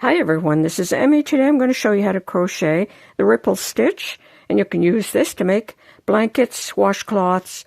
Hi everyone, this is Emmy. Today I'm going to show you how to crochet the ripple stitch, and you can use this to make blankets, washcloths,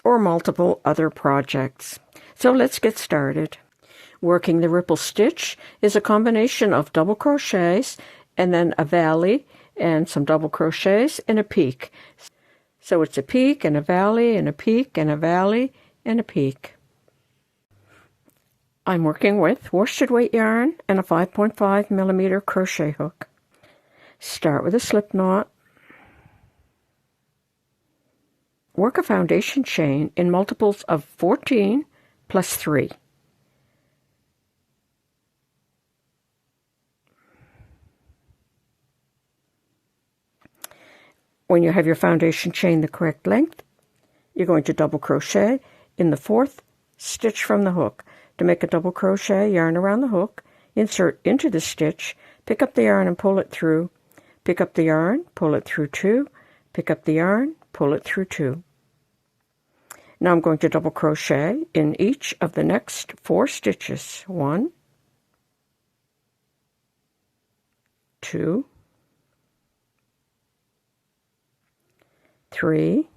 or multiple other projects. So let's get started. Working the ripple stitch is a combination of double crochets and then a valley and some double crochets and a peak. So it's a peak and a valley and a peak and a valley and a peak. I'm working with worsted weight yarn and a 5.5 millimeter crochet hook. Start with a slip knot. Work a foundation chain in multiples of 14 plus 3. When you have your foundation chain the correct length, you're going to double crochet in the 4th stitch from the hook. To make a double crochet, yarn around the hook, insert into the stitch, pick up the yarn and pull it through, pick up the yarn, pull it through 2, pick up the yarn, pull it through 2. Now I'm going to double crochet in each of the next 4 stitches. 1, 2, 3,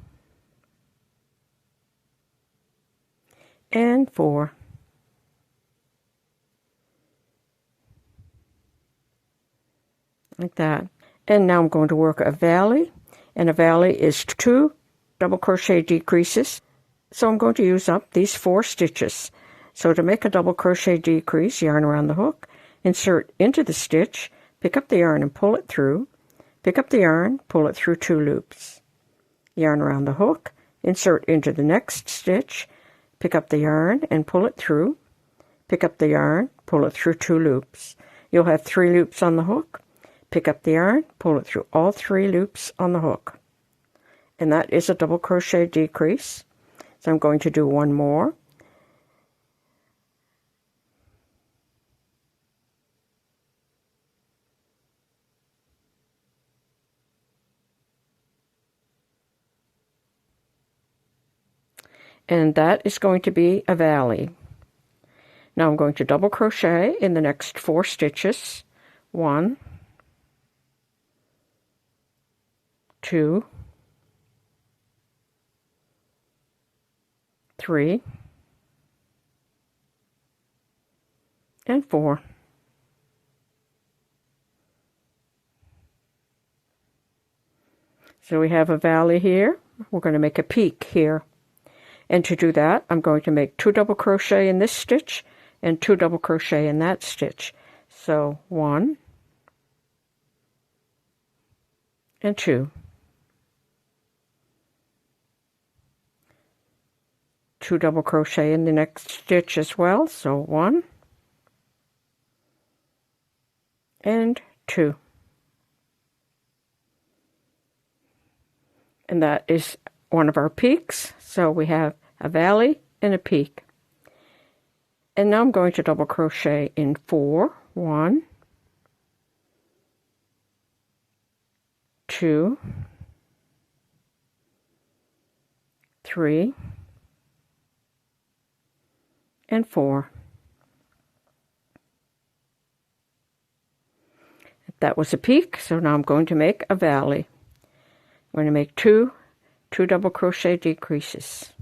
and 4. Like that. And now I'm going to work a valley, and a valley is 2 double crochet decreases. So I'm going to use up these 4 stitches. So to make a double crochet decrease, yarn around the hook, insert into the stitch, pick up the yarn and pull it through, pick up the yarn, pull it through 2 loops. Yarn around the hook, insert into the next stitch, pick up the yarn and pull it through, pick up the yarn, pull it through 2 loops. You'll have 3 loops on the hook. Pick up the yarn, pull it through all 3 loops on the hook. And that is a double crochet decrease. So I'm going to do one more. And that is going to be a valley. Now I'm going to double crochet in the next 4 stitches. 1, 2, 3, and 4. So we have a valley here. We're going to make a peak here. And to do that, I'm going to make 2 double crochet in this stitch and 2 double crochet in that stitch. So 1 and 2. 2 double crochet in the next stitch as well, so 1 and 2. And that is one of our peaks, so we have a valley and a peak. And now I'm going to double crochet in 4, 1, 2, 3, and 4. That was a peak, so now I'm going to make a valley. I'm going to make 2 double crochet decreases.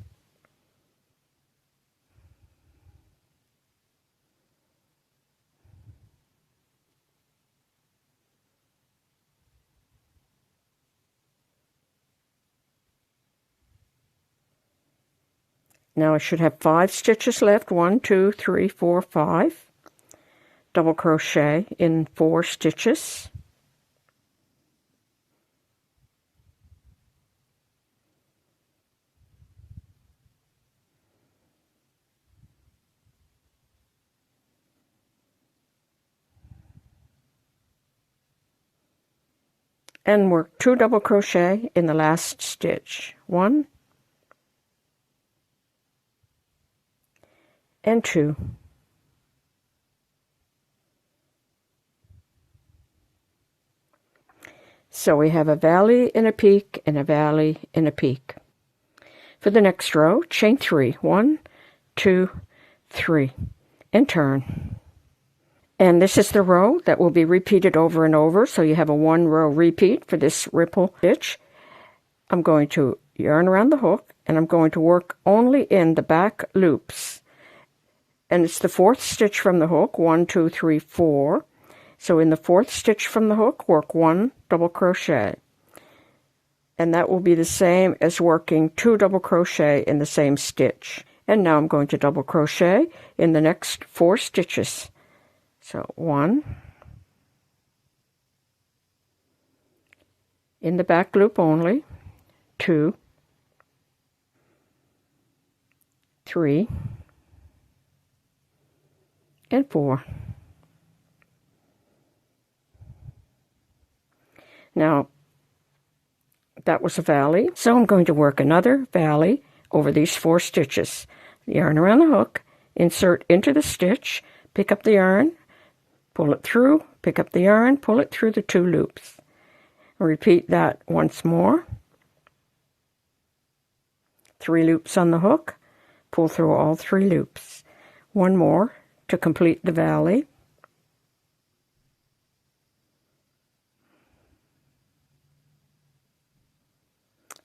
Now I should have 5 stitches left. 1, 2, 3, 4, 5. Double crochet in 4 stitches. And work 2 double crochet in the last stitch. 1 and 2. So we have a valley and a peak and a valley and a peak. For the next row, chain 3. 1, 2, 3, and turn. And this is the row that will be repeated over and over, so you have a 1 row repeat for this ripple stitch. I'm going to yarn around the hook, and I'm going to work only in the back loops. And it's the 4th stitch from the hook, 1, 2, 3, 4. So in the 4th stitch from the hook, work 1 double crochet. And that will be the same as working 2 double crochet in the same stitch. And now I'm going to double crochet in the next 4 stitches. So 1 in the back loop only, 2, 3, and 4. Now that was a valley, so I'm going to work another valley over these 4 stitches. Yarn around the hook, insert into the stitch, pick up the yarn, pull it through, pick up the yarn, pull it through the 2 loops. Repeat that once more. 3 loops on the hook, pull through all 3 loops. 1 more to complete the valley.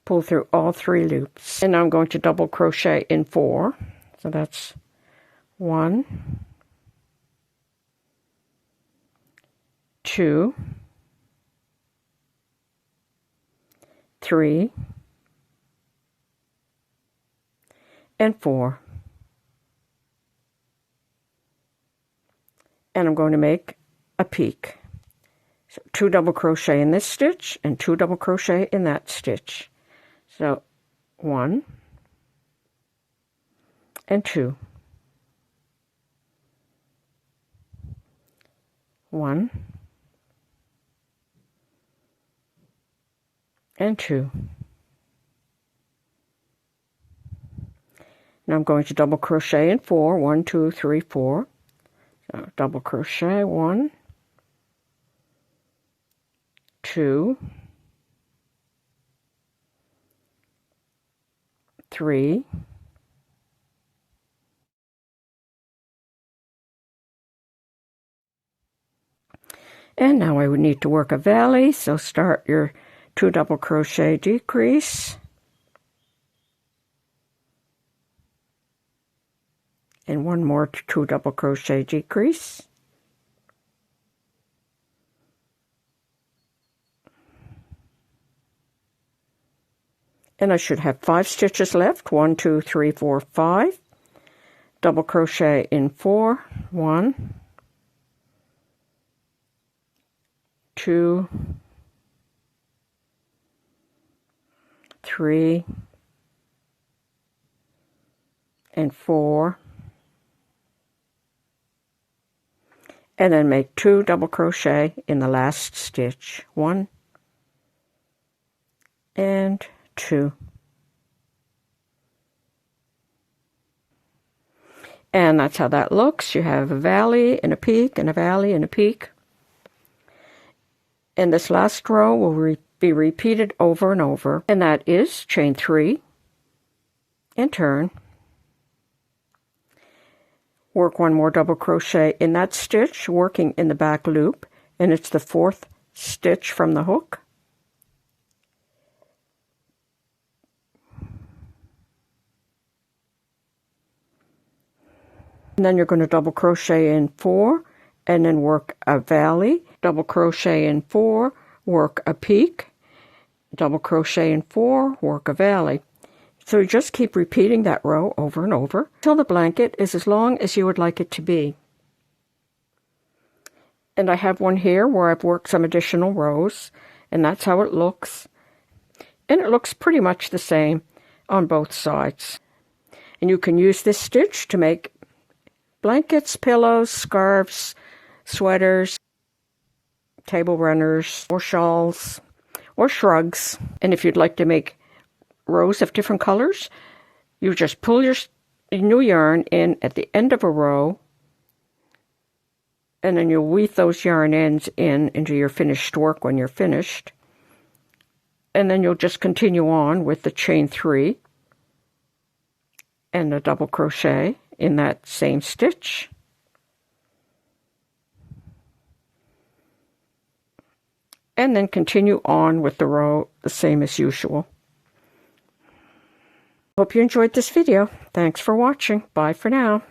Pull through all 3 loops. And now I'm going to double crochet in 4. So that's 1, 2, 3, and 4. And I'm going to make a peak. So 2 double crochet in this stitch and 2 double crochet in that stitch. So 1 and 2. 1 and 2. Now I'm going to double crochet in 4. 1, 2, 3, 4. So double crochet 1, 2, 3, and now I would need to work a valley, so start your 2 double crochet decrease, and 1 more 2 double crochet decrease, and I should have 5 stitches left. 1, 2, 3, 4, 5. Double crochet in 4. 1, 2, 3, and 4. And then make 2 double crochet in the last stitch. 1 and 2. And that's how that looks. You have a valley and a peak and a valley and a peak. And this last row will be repeated over and over. And that is chain 3 and turn. Work 1 more double crochet in that stitch, working in the back loop, and it's the 4th stitch from the hook. And then you're going to double crochet in 4 and then work a valley, double crochet in 4, work a peak, double crochet in 4, work a valley. So you just keep repeating that row over and over until the blanket is as long as you would like it to be. And I have one here where I've worked some additional rows, and that's how it looks. And it looks pretty much the same on both sides. And you can use this stitch to make blankets, pillows, scarves, sweaters, table runners, or shawls, or shrugs. And if you'd like to make rows of different colors, you just pull your new yarn in at the end of a row, and then you'll weave those yarn ends into your finished work when you're finished. And then you'll just continue on with the chain 3 and a double crochet in that same stitch. and then continue on with the row the same as usual. Hope you enjoyed this video. Thanks for watching. Bye for now.